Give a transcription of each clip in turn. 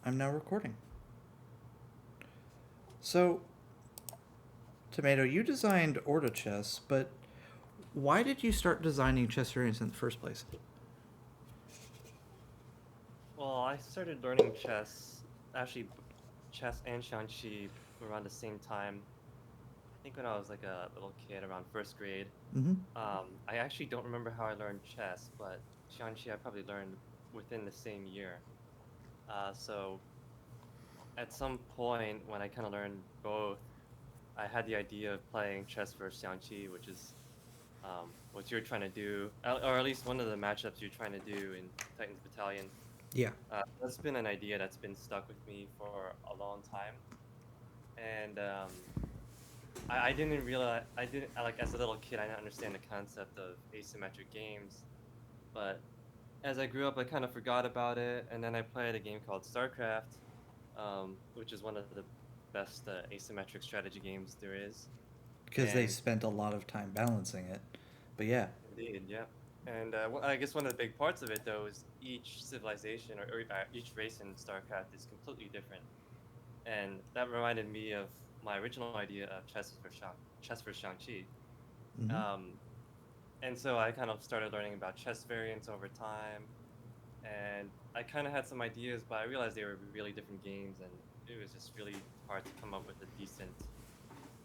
I'm now recording. So, Tomato, you designed Orda Chess, but why did you start designing chess variants in the first place? Well, I started learning chess, actually, chess and Shanxi around the same time. I think when I was like a little kid, around first grade. Mm-hmm. I actually don't remember how I learned chess, but Shanxi I probably learned within the same year. So at some point when I kind of learned both, I had the idea of playing chess versus Xiangqi, which is what you're trying to do, or at least one of the matchups you're trying to do in Titan's Battalion. Yeah. That's been an idea that's been stuck with me for a long time, and I didn't realize I didn't like as a little kid I didn't understand the concept of asymmetric games, but as I grew up I kind of forgot about it, and then I played a game called StarCraft, which is one of the best asymmetric strategy games there is, Because they and spent a lot of time balancing it. But yeah. indeed, yeah. And I guess one of the big parts of it, though, is each civilization or each race in StarCraft is completely different. And that reminded me of my original idea of chess for Shang-Chi. Mm-hmm. Um, and so I kind of started learning about chess variants over time. And I kind of had some ideas, but I realized they were really different games, and it was just really hard to come up with a decent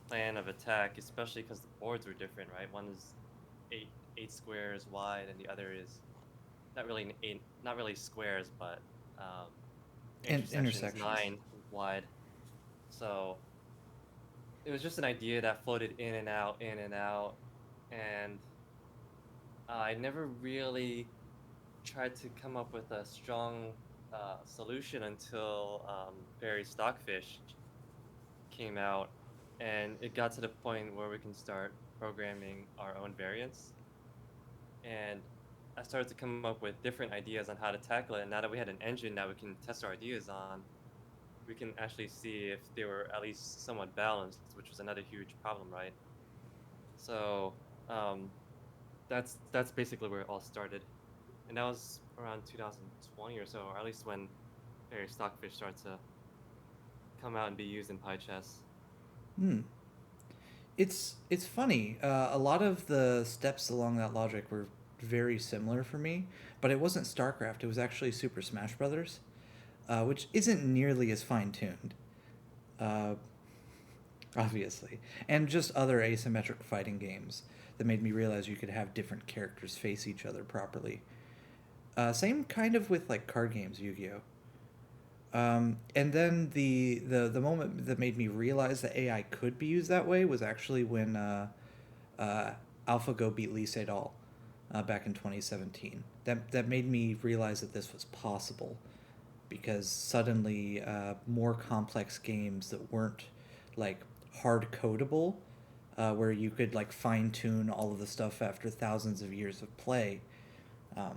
plan of attack, especially because the boards were different, right? One is eight squares wide, and the other is not really squares, but intersections Intersections. 9 wide. So it was just an idea that floated in and out, and I never really tried to come up with a strong solution until Fairy Stockfish came out, and it got to the point where we can start programming our own variants. And I started to come up with different ideas on how to tackle it. And now that we had an engine that we can test our ideas on, we can actually see if they were at least somewhat balanced, which was another huge problem, right? So um, that's basically where it all started, and that was around 2020 or so, or at least when various stockfish started to come out and be used in pie chess. Hmm. It's funny. A lot of the steps along that logic were very similar for me, but it wasn't StarCraft. It was actually Super Smash Brothers, which isn't nearly as fine tuned. Uh, Obviously, and just other asymmetric fighting games that made me realize you could have different characters face each other properly. Same kind of with like card games, Yu-Gi-Oh. And then the moment that made me realize that AI could be used that way was actually when uh, AlphaGo beat Lee Sedol back in 2017. That made me realize that this was possible because suddenly more complex games that weren't like hard codable, where you could like fine tune all of the stuff after thousands of years of play, um,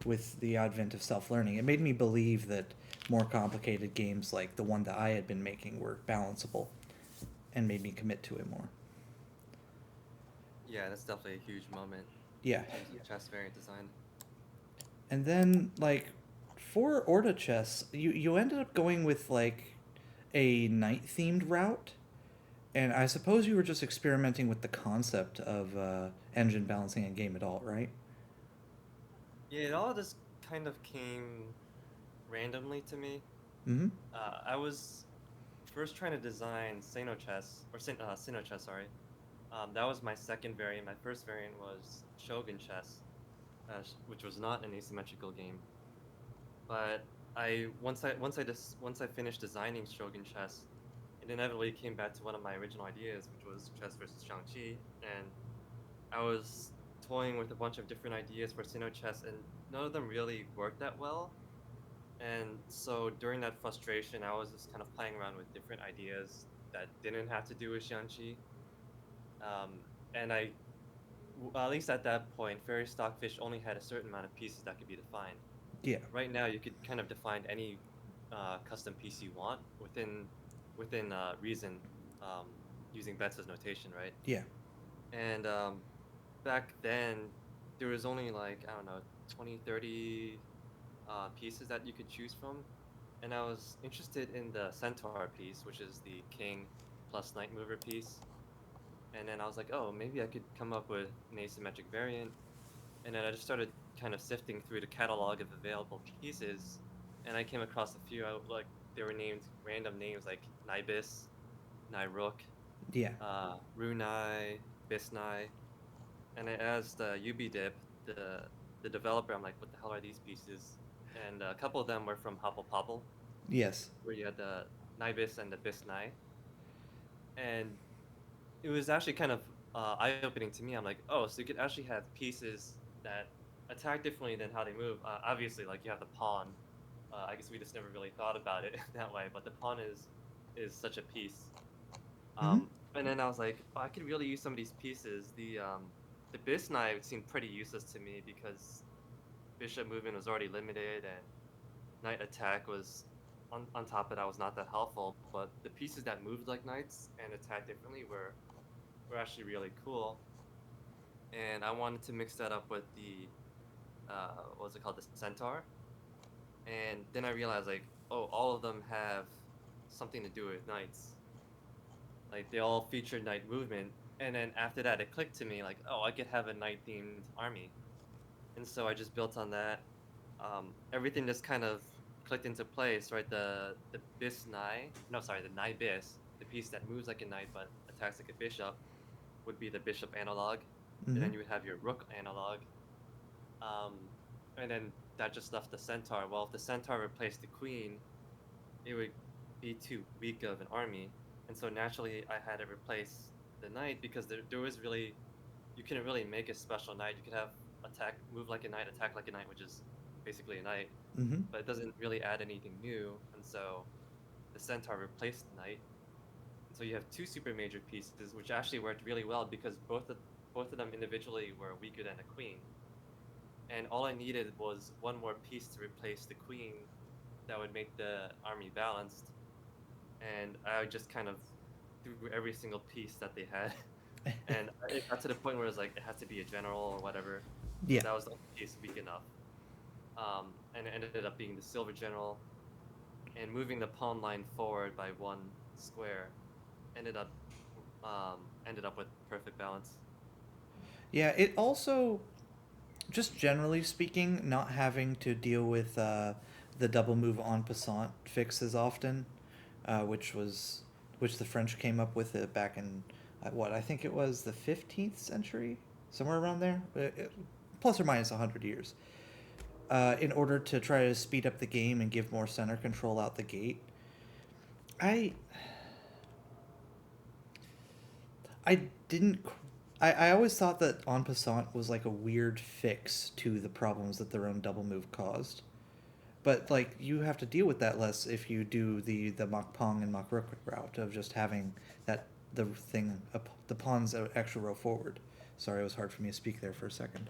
with the advent of self learning, it made me believe that more complicated games like the one that I had been making were balanceable, and made me commit to it more. Yeah, that's definitely a huge moment Yeah. in terms of chess variant design. And then like for Orda Chess, you ended up going with like a night themed route. And I suppose you were just experimenting with the concept of engine balancing a game at all, right? Yeah, it all just kind of came randomly to me. Mm-hmm. I was first trying to design Sino chess, sorry. That was my second variant. My first variant was Shogun chess, which was not an asymmetrical game. But once I finished designing Shogun chess, it inevitably came back to one of my original ideas, which was chess versus Shang-Chi, and I was toying with a bunch of different ideas for Sino chess, and none of them really worked that well. And so during that frustration, I was just kind of playing around with different ideas that didn't have to do with Shang-Chi. And at least at that point, Fairy Stockfish only had a certain amount of pieces that could be defined. Yeah. Right now, you could kind of define any custom piece you want within reason, using Betz' notation, right? Yeah. And back then, there was only like, I don't know, 20, 30 pieces that you could choose from. and I was interested in the centaur piece, which is the king plus knight mover piece. And then I was like, oh, maybe I could come up with an asymmetric variant. And then I just started kind of sifting through the catalog of available pieces, and I came across a few. Like they were named random names like Nibis, Nyrook, Yeah. Runai, Bisnai, and as the UB the developer, I'm like, what the hell are these pieces? And a couple of them were from Hopple Popple, Yes. where you had the Nibis and the Bisnai, and it was actually kind of eye-opening to me. I'm like, oh, so you could actually have pieces that attack differently than how they move. Obviously, like you have the pawn. I guess we just never really thought about it that way, but the pawn is such a piece. Mm-hmm. And then I was like, oh, I could really use some of these pieces. The bis knife seemed pretty useless to me because bishop movement was already limited and knight attack was on top of that was not that helpful. But the pieces that moved like knights and attacked differently were actually really cool. And I wanted to mix that up with the what was it called, the centaur. And then I realized like, oh, all of them have something to do with knights. Like they all feature knight movement. And then after that, it clicked to me like, oh, I could have a knight themed army. And so I just built on that. Everything just kind of clicked into place, right? The bis nai, no, sorry, the nai bis, the piece that moves like a knight but attacks like a bishop, would be the bishop analog, and Mm-hmm. then you would have your rook analog, um, and then that just left the centaur. Well, if the centaur replaced the queen, it would be too weak of an army, and so naturally I had to replace the knight because there was really you couldn't really make a special knight. You could have attack, move like a knight, attack like a knight, which is basically a knight, Mm-hmm. but it doesn't really add anything new, and so the centaur replaced the knight. And so you have two super major pieces, which actually worked really well because both of them individually were weaker than a queen. And all I needed was one more piece to replace the queen that would make the army balanced. And I just kind of threw every single piece that they had. And it got to the point where it was like it has to be a general or whatever. Yeah. And that was the only piece weak enough. And it ended up being the silver general. And moving the pawn line forward by one square ended up ended up with perfect balance. Yeah. It also, just generally speaking, not having to deal with the double move en passant fix as often, which was which the French came up with it back in what I think it was the 15th century, somewhere around there, plus or minus 100 years, in order to try to speed up the game and give more center control out the gate. I I didn't. I always thought that en passant was like a weird fix to the problems that their own double move caused. But like you have to deal with that less if you do the Mach Pong and Mach Rook route of just having that the thing the pawn's an extra row forward. Sorry, it was hard for me to speak there for a second.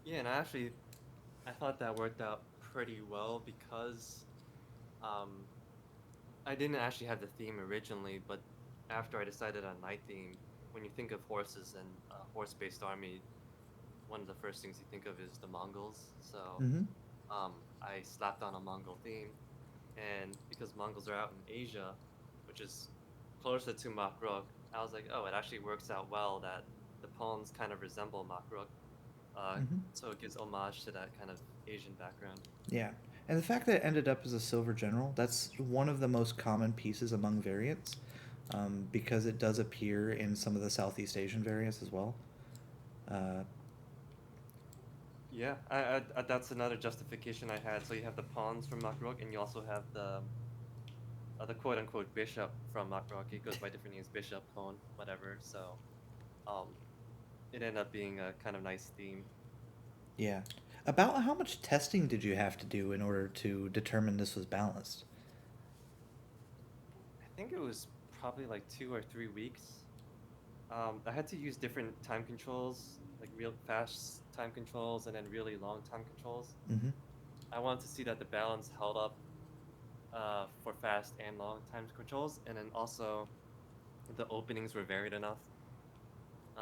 Yeah, and I thought that worked out pretty well because um, I didn't actually have the theme originally, but after I decided on night theme, when you think of horses and a horse-based army, one of the first things you think of is the Mongols. So Mm-hmm. I slapped on a Mongol theme, and because Mongols are out in Asia, which is closer to Makruk, I was like, oh, it actually works out well that the pawns kind of resemble Makruk, Mm-hmm. so it gives homage to that kind of Asian background. Yeah. And the fact that it ended up as a silver general, that's one of the most common pieces among variants, because it does appear in some of the Southeast Asian variants as well. Uh, Yeah, that's another justification I had. So you have the pawns from Makruk, and you also have the quote unquote bishop from Makruk. It goes by different names, bishop, pawn, whatever. So um, it ended up being a kind of nice theme. yeah. About how much testing did you have to do in order to determine this was balanced? I think it was probably like 2 or 3 weeks. I had to use different time controls, like real fast time controls and then really long time controls. Mm-hmm. I wanted to see that the balance held up for fast and long time controls, and then also the openings were varied enough.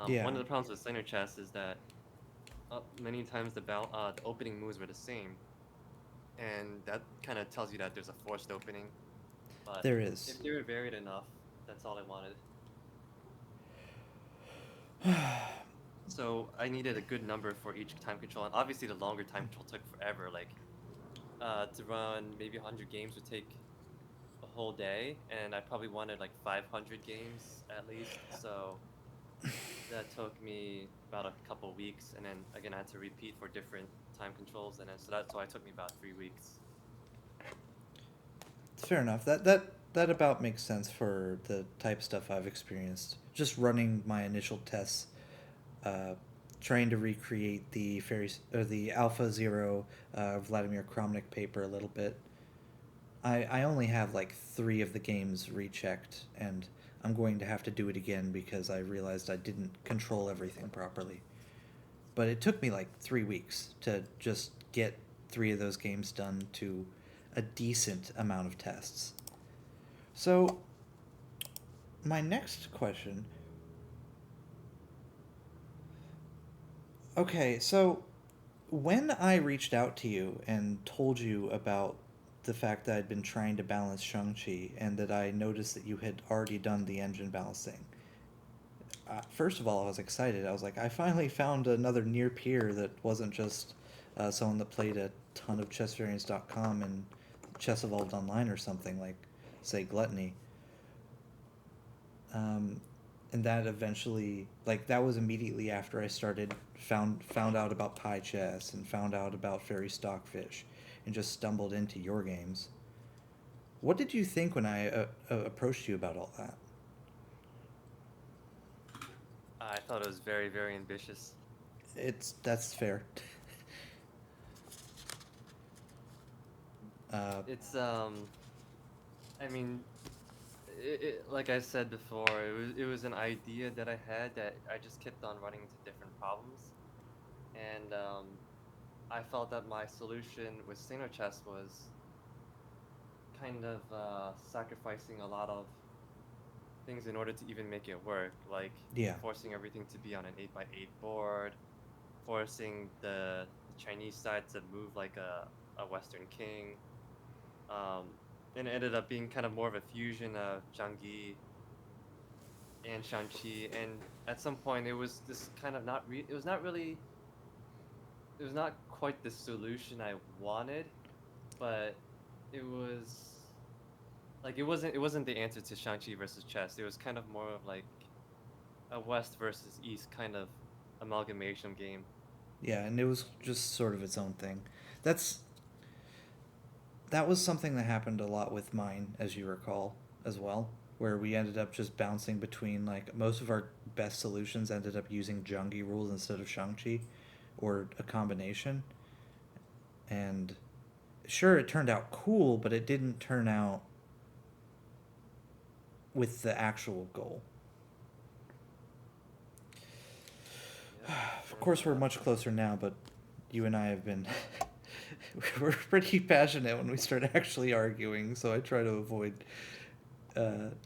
Yeah. One of the problems with center chess is that many times the opening moves were the same, and that kind of tells you that there's a forced opening. But There if is. they were varied enough, that's all I wanted. So I needed a good number for each time control, and obviously the longer time control took forever. Like, to run maybe 100 games would take a whole day, and I probably wanted like 500 games at least. So that took me about a couple weeks, and then again I had to repeat for different time controls, and then so that's why it took me about 3 weeks. Fair enough. That about makes sense for the type stuff I've experienced. Just running my initial tests, uh, trying to recreate the fairy or the Alpha Zero Vladimir Kramnik paper a little bit. I only have like 3 of the games rechecked, and I'm going to have to do it again because I realized I didn't control everything properly. But it took me like 3 weeks to just get 3 of those games done to a decent amount of tests. So, my next question. Okay, so when I reached out to you and told you about the fact that I'd been trying to balance Shang-Chi and that I noticed that you had already done the engine balancing, first of all, I was excited. I was like, I finally found another near peer that wasn't just someone that played a ton of chessvariants.com and Chess Evolved Online or something like, say, Gluttony. Um, and that eventually, like, that was immediately after I started found out about Pi Chess and found out about Fairy Stockfish, and just stumbled into your games. What did you think when I approached you about all that? I thought it was very, very ambitious. That's fair. uh, It's I mean, like I said before, it was an idea that I had that I just kept on running into different problems, and I felt that my solution with Singer Chess was kind of sacrificing a lot of things in order to even make it work, like yeah, forcing everything to be on an 8x8 board, forcing the Chinese side to move like a Western king. Um, and it ended up being kind of more of a fusion of Zhang Yi and Shang-Chi. And at some point, it was this kind of it was not really, it was not quite the solution I wanted, but it was like it wasn't the answer to Shang-Chi versus chess. It was kind of more of like a West versus East kind of amalgamation game. yeah, and it was just sort of its own thing. That's that was something that happened a lot with mine, as you recall, as well, where we ended up just bouncing between, like, most of our best solutions ended up using Jungi rules instead of Shang-Chi, or a combination. And sure, it turned out cool, but it didn't turn out with the actual goal. Yep, Of and course, we're much closer now, but you and I have been. We're pretty passionate when we start actually arguing, so I try to avoid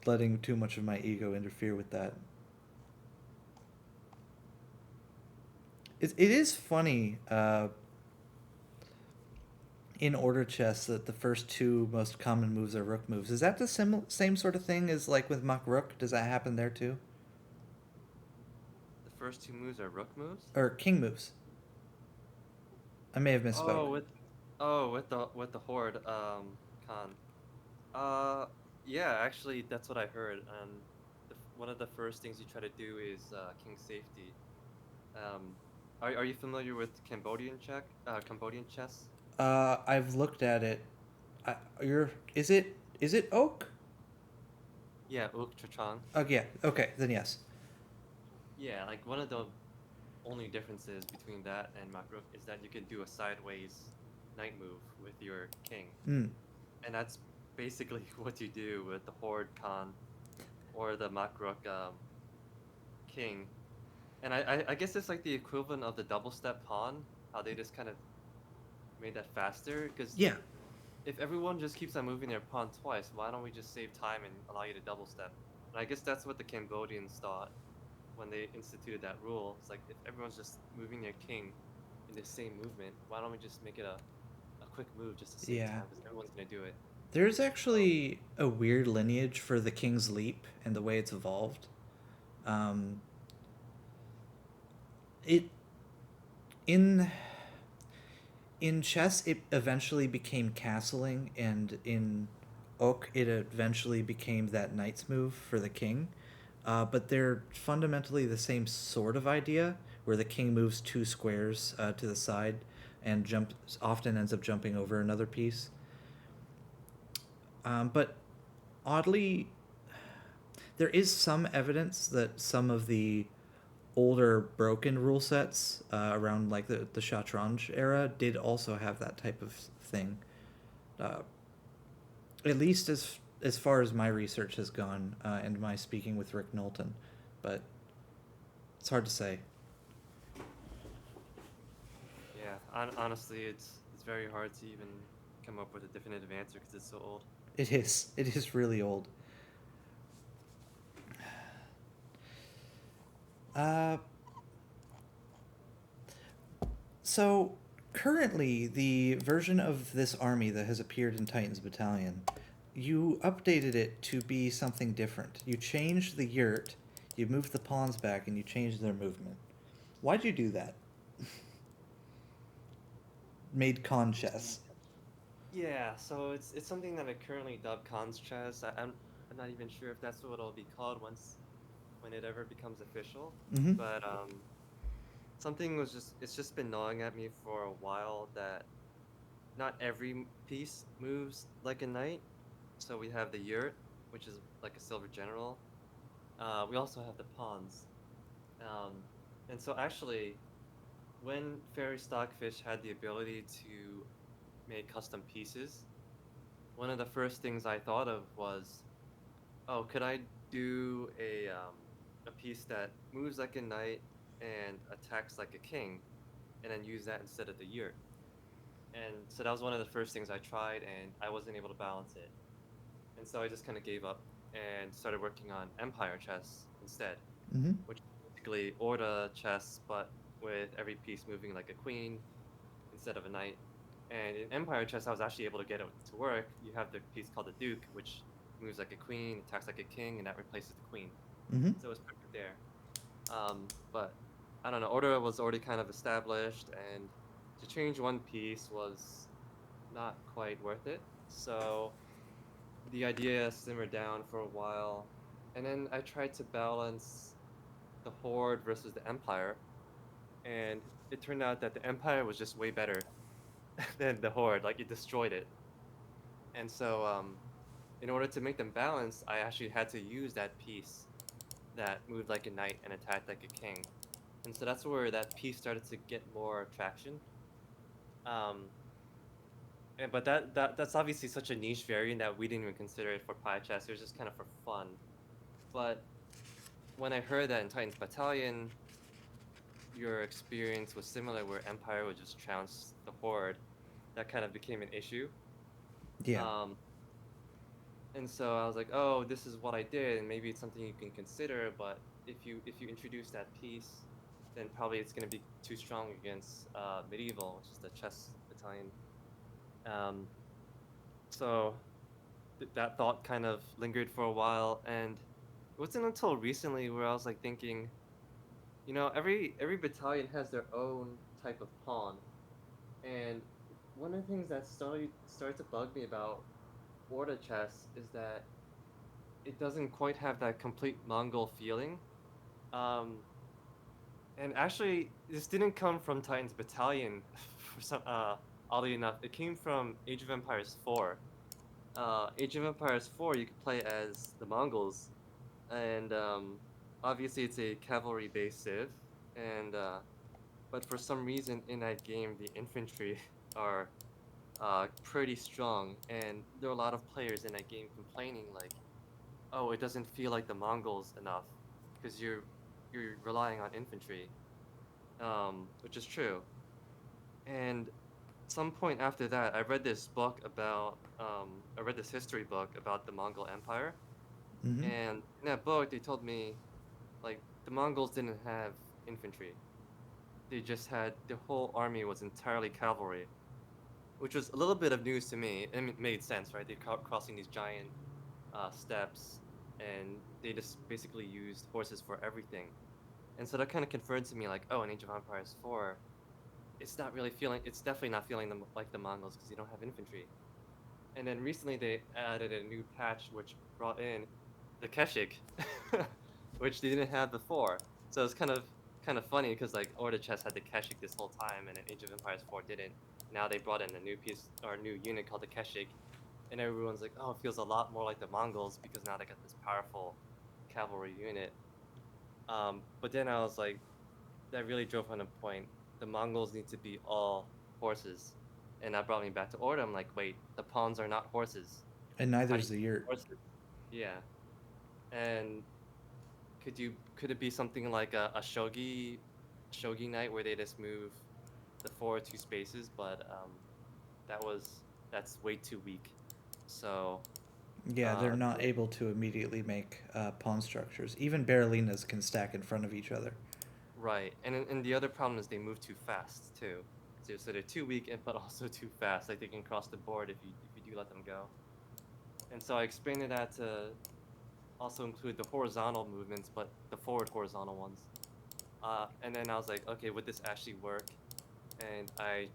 letting too much of my ego interfere with that. It is funny in Order Chess that the first 2 most common moves are rook moves. Is that the same sort of thing as like with Mach Rook? Does that happen there too? the first two moves are rook moves. Or king moves? I may have misspoke. Oh, with the horde Khan. Uh, yeah, actually, that's what I heard. And one of the first things you try to do is king safety. Um, are you familiar with Cambodian chess? I've looked at it. You're is it oak? Yeah, Uk Chachang. Oh yeah. Okay, then yes. Yeah, like one of the only differences between that and Makruk is that you can do a sideways knight move with your king, Hmm. and that's basically what you do with the Horde Khan or the Makruk king. And I guess it's like the equivalent of the double step pawn, how they just kind of made that faster. Because Yeah. if everyone just keeps on moving their pawn twice, why don't we just save time and allow you to double step? And I guess that's what the Cambodians thought when they instituted that rule. It's like if everyone's just moving their king in the same movement, why don't we just make it a quick move just to save Yeah. time because everyone's gonna do it. There's So actually a weird lineage for the King's Leap and the way it's evolved. Um, it in in chess it eventually became castling, and in Oak it eventually became that knight's move for the king. But they're fundamentally the same sort of idea, where the king moves two squares to the side and often ends up jumping over another piece. But oddly, there is some evidence that some of the older broken rule sets around like the Shatranj era did also have that type of thing. Uh, at least as far as my research has gone and my speaking with Rick Knowlton, but it's hard to say. yeah, honestly, it's very hard to even come up with a definitive answer because it's so old. It is. It is really old. Uh, so currently, the version of this army that has appeared in Titan's Battalion, you updated it to be something different. You changed the yurt, you moved the pawns back, and you changed their movement. Why'd you do that? Made con chess. Yeah, so it's something that I currently dub Cons Chess. I'm not even sure if that's what it'll be called once when it ever becomes official. Mm-hmm. But something was just it's just been gnawing at me for a while that not every piece moves like a knight. So we have the yurt, which is like a silver general. We also have the pawns. Um, and so actually, when Fairy Stockfish had the ability to make custom pieces, one of the first things I thought of was, oh, could I do a piece that moves like a knight and attacks like a king, and then use that instead of the yurt? And so that was one of the first things I tried, and I wasn't able to balance it. And so I just kind of gave up and started working on Empire chess instead, Mm-hmm. which is basically Orda chess, but with every piece moving like a queen instead of a knight. And in Empire chess, I was actually able to get it to work. You have the piece called the Duke, which moves like a queen, attacks like a king, and that replaces the queen. Mm-hmm. So it's perfect there. But I don't know, Order was already kind of established, and to change one piece was not quite worth it. So the idea simmered down for a while, and then I tried to balance the Horde versus the Empire, and it turned out that the Empire was just way better than the Horde. Like it destroyed it. And so, in order to make them balanced, I actually had to use that piece that moved like a knight and attacked like a king. And so that's where that piece started to get more traction. Um, but that's obviously such a niche variant that we didn't even consider it for pie chess. It was just kind of for fun. But when I heard that in Titan's Battalion, your experience was similar, where Empire would just trounce the Horde, that kind of became an issue. Yeah. Um, and so I was like, oh, this is what I did, and maybe it's something you can consider. But if you introduce that piece, then probably it's going to be too strong against medieval, which is the chess battalion. Um, so that thought kind of lingered for a while, and it wasn't until recently where I was like thinking, every battalion has their own type of pawn, and one of the things that started to bug me about Orda chess is that it doesn't quite have that complete Mongol feeling. Um, and actually, this didn't come from Titan's Battalion. For some, oddly enough, it came from Age of Empires 4. Age of Empires 4, you could play as the Mongols, and obviously it's a cavalry-based civ, and but for some reason in that game, the infantry are pretty strong, and there are a lot of players in that game complaining like, oh, it doesn't feel like the Mongols enough because you're relying on infantry, which is true. And some point after that, I read this history book about the Mongol Empire, Mm-hmm. and in that book they told me like the Mongols didn't have infantry; they just had the whole army was entirely cavalry, which was a little bit of news to me. It made sense, right? They're crossing these giant steps, and they just basically used horses for everything. And so that kind of confirmed to me, like, oh, in Age of Empires 4, it's definitely not feeling them like the Mongols because you don't have infantry. And then recently they added a new patch which brought in the Keshik, which they didn't have before. So it's kind of funny because like Orda Chess had the Keshik this whole time, and then Age of Empires 4 didn't. Now they brought in a new piece or a new unit called the Keshik, and everyone's like, oh, it feels a lot more like the Mongols because now they got this powerful cavalry unit. But then I was like, that really drove home a point. The Mongols need to be all horses, and that brought me back to Orda. I'm like, wait, the pawns are not horses. And How do you neither's the make yurt. horses? Yeah, and could it be something like a shogi knight where they just move the forward two spaces? But that was that's way too weak. So Yeah, they're not until able to immediately make pawn structures. Even Berlinas can stack in front of each other. right, and the other problem is they move too fast too. So they're too weak but also too fast. Like they can cross the board if you do let them go. And so I expanded that to also include the horizontal movements, but the forward horizontal ones. And then I was like, okay, would this actually work? And I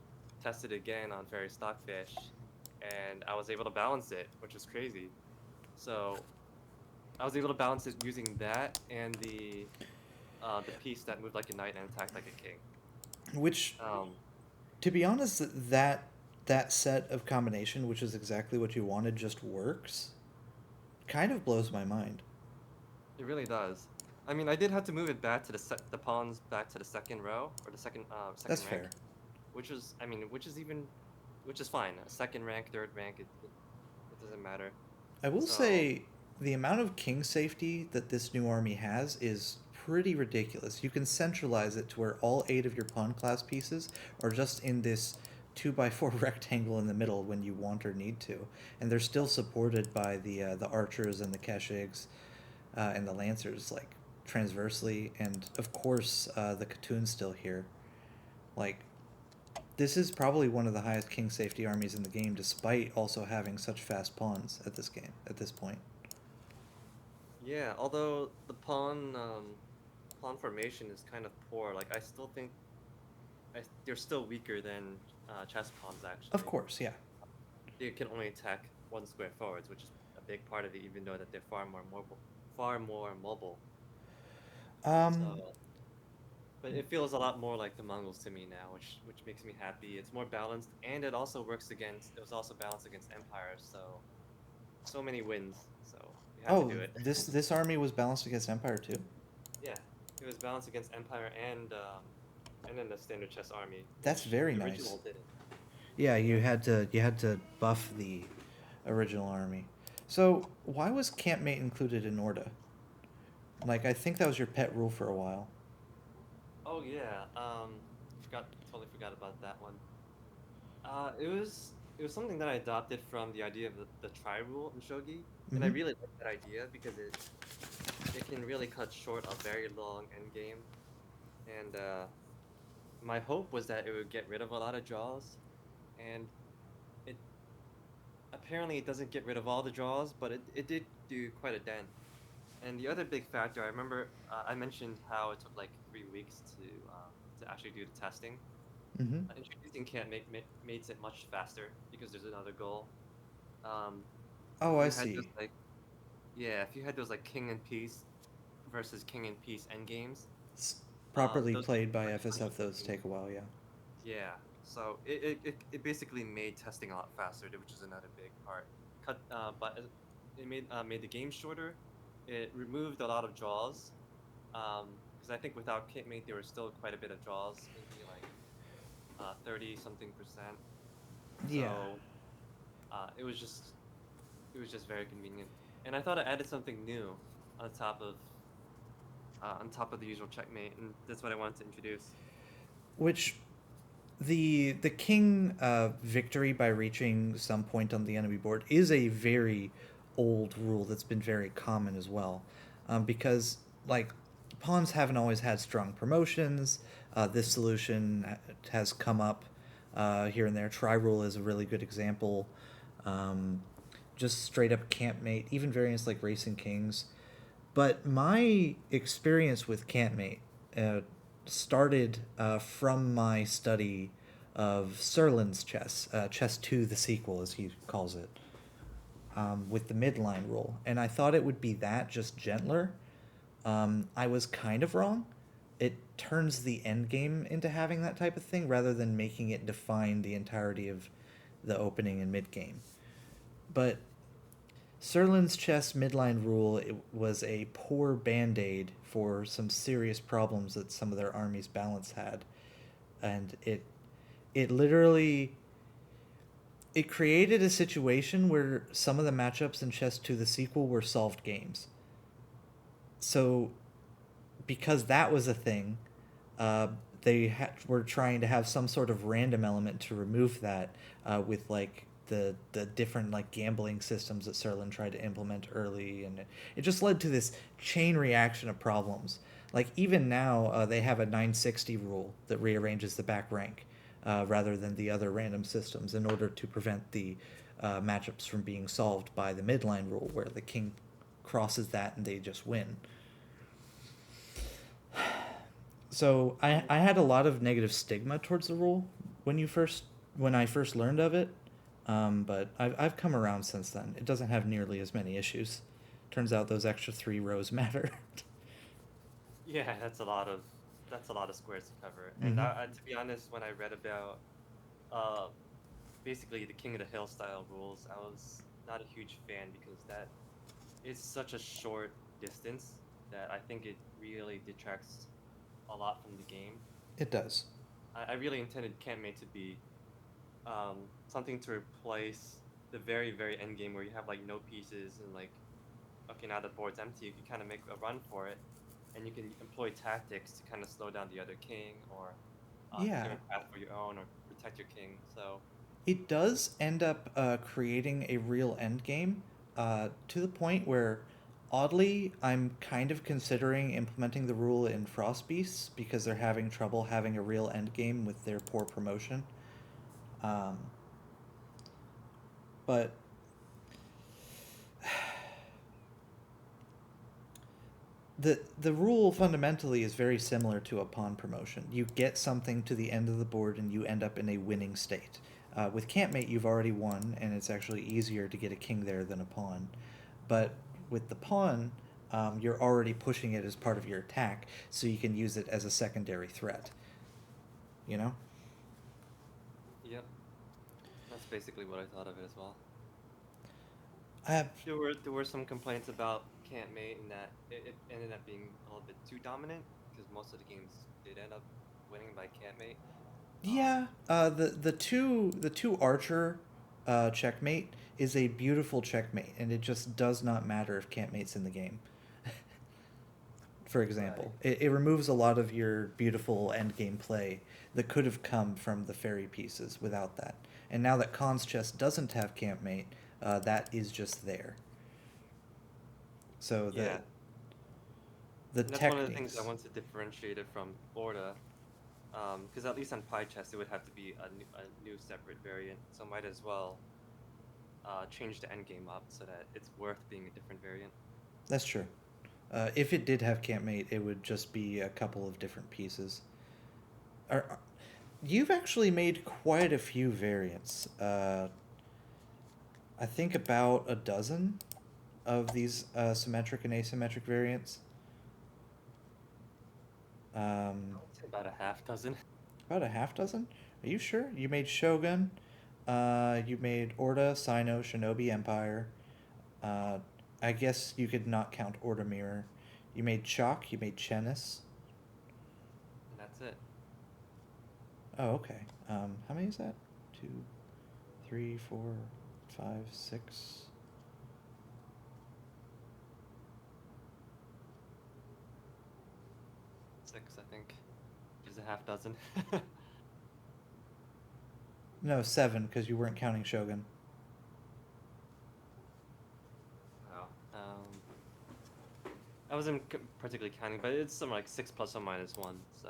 tested again on various stockfish, and I was able to balance it, which was crazy. So I was able to balance it using that and the piece that moved like a knight and attacked like a king. Which, Um, to be honest, that set of combination, which is exactly what you wanted, just works. Kind of blows my mind. it really does. I mean, I did have to move it back to the pawns back to the second row or the That's second rank, fair. which was I mean, which is fine. A second rank, third rank, it doesn't matter. I will So say the amount of king safety that this new army has is pretty ridiculous. You can centralize it to where all 8 of your pawn class pieces are just in this 2x4 rectangle in the middle when you want or need to, and they're still supported by the archers and the keshigs and the lancers like transversely, and of course the Khatun's still here. Like, this is probably one of the highest king safety armies in the game, despite also having such fast pawns at this point. yeah, although the pawn formation is kind of poor. Like I still think they're still weaker than chess pawns Of actually. course, yeah. They can only attack one square forwards, which is a big part of it, even though that they're far more mobile, far more mobile. Um, So, but it feels a lot more like the Mongols to me now, which makes me happy. It's more balanced, and it also works against. It was also balanced against empires, so many wins. So you have to oh, do it. this army was balanced against Empire too. Yeah, it was balanced against empire and then the standard chess army, That's which very the nice. original didn't. Yeah, Yeah. you had to buff the original army. So why was campmate included in Orda? Like, I think that was your pet rule for a while. Oh yeah. Totally forgot about that one. It was something that I adopted from the idea of the try rule in shogi, and I Mm-hmm. really like that idea because it can really cut short a very long endgame. And my hope was that it would get rid of a lot of draws, and it apparently it doesn't get rid of all the draws, but it did do quite a dent. And the other big factor, I remember I mentioned how it took like 3 weeks to actually do the testing. Mm-hmm. Introducing can't makes it much faster because there's another goal. Um, Oh, if I you had those see. like yeah, if you had those like King and Peace versus King and Peace end games, S- Properly those took played by much FSF, those longer. take a while, yeah. Yeah, so it basically made testing a lot faster, which is another big part. It made the game shorter. It removed a lot of draws. Because I think without Kitmate there were still quite a bit of draws, maybe like 30 something percent. Yeah. So it was just very convenient. And I thought I added something new on top of on top of the usual checkmate, and that's what I wanted to introduce. Which the king victory by reaching some point on the enemy board is a very old rule that's been very common as well, because like pawns haven't always had strong promotions. This solution has come up here and there. Tri rule is a really good example. Um, just straight up can't mate, even variants like Racing Kings. But my experience with can't mate uh, started from my study of Serlin's chess, Chess 2, the sequel, as he calls it, with the midline rule. And I thought it would be that, just gentler. I was kind of wrong. It turns the end game into having that type of thing rather than making it define the entirety of the opening and mid game. But Serlin's chess midline rule, it was a poor band aid for some serious problems that some of their army's balance had, and it literally it created a situation where some of the matchups in Chess 2 the sequel were solved games. So because that was a thing, uh, were trying to have some sort of random element to remove that with like the different like gambling systems that Serlin tried to implement early, and it just led to this chain reaction of problems. Like even now, they have a 960 rule that rearranges the back rank rather than the other random systems in order to prevent the matchups from being solved by the midline rule, where the king crosses that and they just win. So I had a lot of negative stigma towards the rule when I first learned of it, but I've come around since then. It doesn't have nearly as many issues. Turns out those extra 3 rows matter. Yeah, that's a lot of squares to cover. And Mm-hmm. to be honest, when I read about uh, basically the King of the Hill style rules, I was not a huge fan because that is such a short distance that I think it really detracts a lot from the game. It does. I really intended Campmate to be something to replace the very, very end game where you have like no pieces and like, okay, now the board's empty, you can kind of make a run for it, and you can employ tactics to kind of slow down the other king or clear Yeah, a path for your own or protect your king. So, it does end up creating a real end game to the point where, oddly, I'm kind of considering implementing the rule in Frost Beasts because they're having trouble having a real end game with their poor promotion. Um, but the rule fundamentally is very similar to a pawn promotion. You get something to the end of the board and you end up in a winning state. With Campmate, you've already won, and it's actually easier to get a king there than a pawn. But with the pawn, you're already pushing it as part of your attack, so you can use it as a secondary threat. You know? yep, that's basically what I thought of it as well. I have, There were some complaints about Campmate and that it ended up being a little bit too dominant because most of the games did end up winning by Campmate. Um, yeah. The two archer checkmate is a beautiful checkmate, and it just does not matter if Campmate's in the game. For right. example. It removes a lot of your beautiful endgame play that could have come from the fairy pieces without that. And now that Khan's chess doesn't have campmate, that is just there. So Yeah, the and that's one of the things I techniques. want to differentiate it from Orda. Because at least on Pi Chess, it would have to be a new separate variant. So might as well change the endgame up so that it's worth being a different variant. That's true. If it did have campmate, it would just be a couple of different pieces. You've actually made quite a few variants. I think about a dozen of these symmetric and asymmetric variants. I Um, would say about a half dozen. About a half dozen? Are you sure? You made Shogun. You made Orda, Sino, Shinobi Empire. Uh, I guess you could not count Orda Mirror. You made Chalk. You made Chenis. And that's it. Oh, okay. How many is that? Two, three, four, five, six. 6, I think, is a half dozen. No, seven because you weren't counting Shogun. Wow. I wasn't particularly counting, but it's something like 6 plus or minus 1, so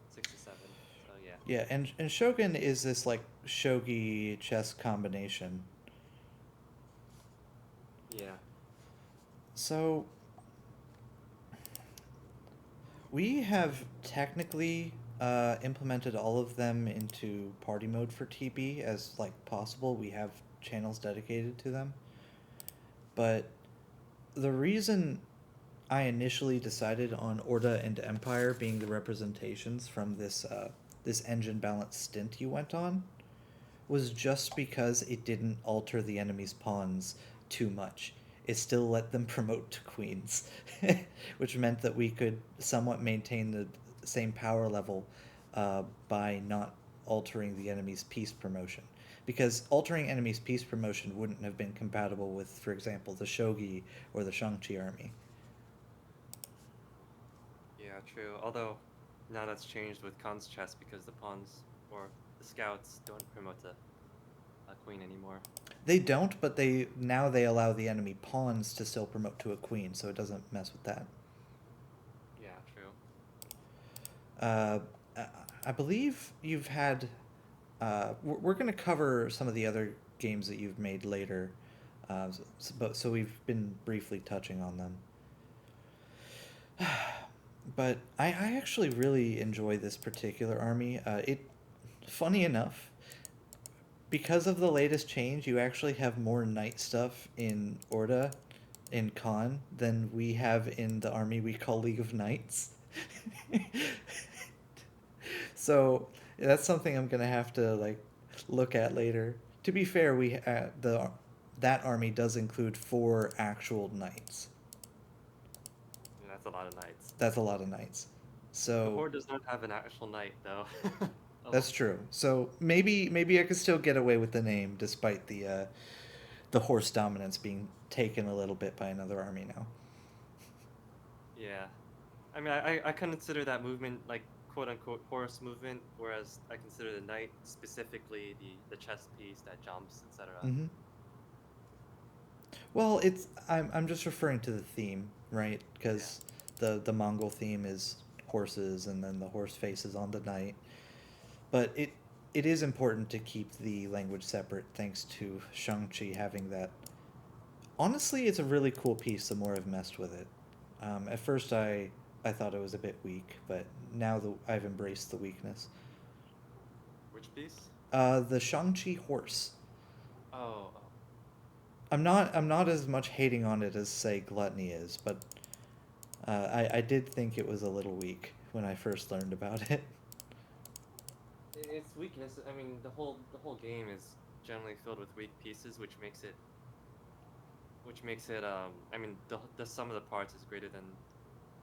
6 to 7. So yeah. Yeah, and Shogun is this like shogi chess combination. Yeah. So we have technically implemented all of them into party mode for TB as like possible. We have channels dedicated to them, but the reason I initially decided on Orda and Empire being the representations from this engine balance stint you went on was just because it didn't alter the enemy's pawns too much. It still let them promote to queens, which meant that we could somewhat maintain the same power level by not altering the enemy's piece promotion. Because altering enemy's piece promotion wouldn't have been compatible with, for example, the Shogi or the Shang-Chi army. Yeah, true. Although now that's changed with Khan's chess because the pawns or the scouts don't promote a queen anymore. They don't, but they allow the enemy pawns to still promote to a queen, so it doesn't mess with that. Yeah, true. Uh, I believe you've had. We're going to cover some of the other games that you've made later, so we've been briefly touching on them. But I actually really enjoy this particular army. Funny enough, because of the latest change, you actually have more knight stuff in Orda, in Khan, than we have in the army we call League of Knights. So that's something I'm gonna have to like look at later. To be fair, we the that army does include 4 actual knights. Yeah, that's a lot of knights. That's a lot of knights. The So horde does not have an actual knight though. Oh, that's true. So maybe I could still get away with the name despite the horse dominance being taken a little bit by another army now. yeah. I mean, I consider that movement like quote unquote horse movement, whereas I consider the knight specifically the chess piece that jumps, etc. Mm-hmm. Well, I'm just referring to the theme, right? Yeah. Because the Mongol theme is horses, and then the horse faces on the knight. But it is important to keep the language separate, thanks to Shang-Chi having that. Honestly, it's a really cool piece. The more I've messed with it, at first I thought it was a bit weak, but now I've embraced the weakness. Which piece? The Shang-Chi horse. Oh, oh. I'm not as much hating on it as say Gluttony is, but I did think it was a little weak when I first learned about it. Its weakness. I mean, the whole game is generally filled with weak pieces, which makes it. I mean, the sum of the parts is greater than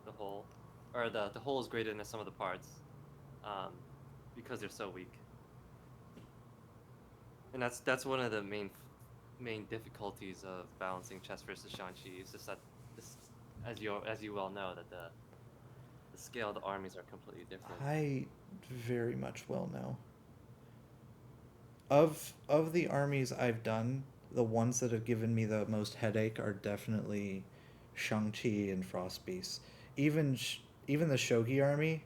the whole, or the whole is greater than the sum of the parts, um, because they're so weak. And that's one of the main difficulties of balancing chess versus Shang-Chi. It's just that this, as you well know, that the scale of the armies are completely different. I very much well know. Of the armies I've done, the ones that have given me the most headache are definitely Shang-Chi and Frostbeast. Even the Shogi army,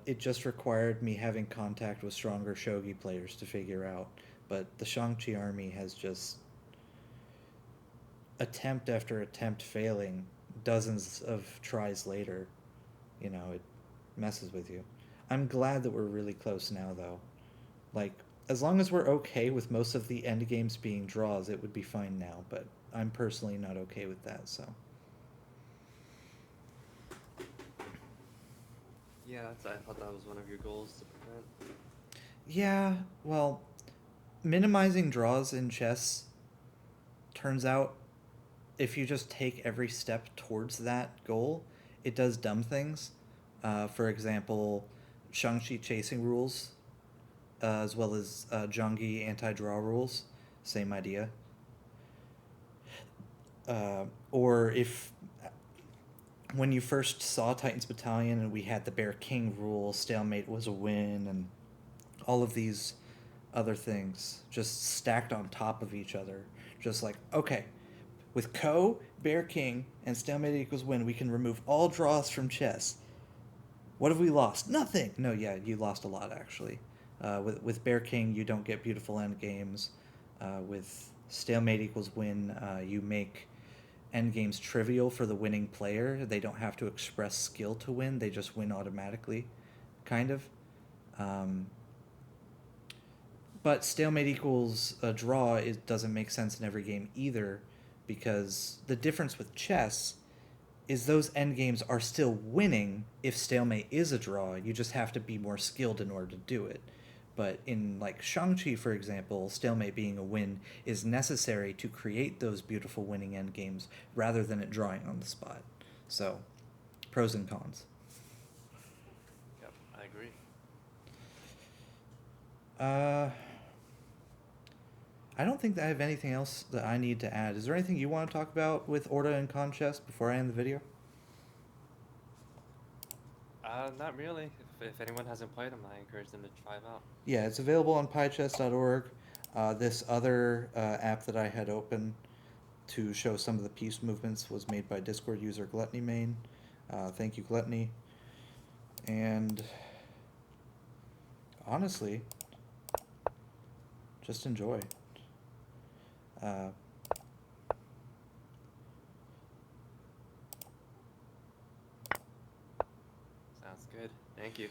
it just required me having contact with stronger Shogi players to figure out. But the Shang-Chi army has just attempt after attempt failing, dozens of tries later. It messes with you. I'm glad that we're really close now, though. Like, as long as we're okay with most of the end games being draws, it would be fine now, but I'm personally not okay with that, so. Yeah, I thought that was one of your goals to prevent. Yeah, well, minimizing draws in chess turns out if you just take every step towards that goal, it does dumb things. For example, Shang-Chi chasing rules, as well as Zhangyi anti-draw rules. Same idea. Or if when you first saw Titans Battalion and we had the Bear King rule, stalemate was a win, and all of these other things just stacked on top of each other. Just like, okay, with Ko, Bear King, and stalemate equals win, we can remove all draws from chess. What have we lost? Nothing. No, yeah, you lost a lot actually. With Bear King, you don't get beautiful end games. With stalemate equals win, you make end games trivial for the winning player. They don't have to express skill to win; they just win automatically, kind of. Um, but stalemate equals a draw. It doesn't make sense in every game either, because the difference with chess is those end games are still winning if stalemate is a draw. You just have to be more skilled in order to do it. But in like Shang-Chi, for example, stalemate being a win is necessary to create those beautiful winning end games rather than it drawing on the spot. So, pros and cons. Yep, I agree. Uh, I don't think that I have anything else that I need to add. Is there anything you want to talk about with Orda and Con Chess before I end the video? Not really. If anyone hasn't played them, I encourage them to try them out. Yeah, it's available on piechess.org. This other app that I had open to show some of the piece movements was made by Discord user Gluttony Main. Thank you, Gluttony. And honestly, just enjoy. Uh, Sounds good. Thank you.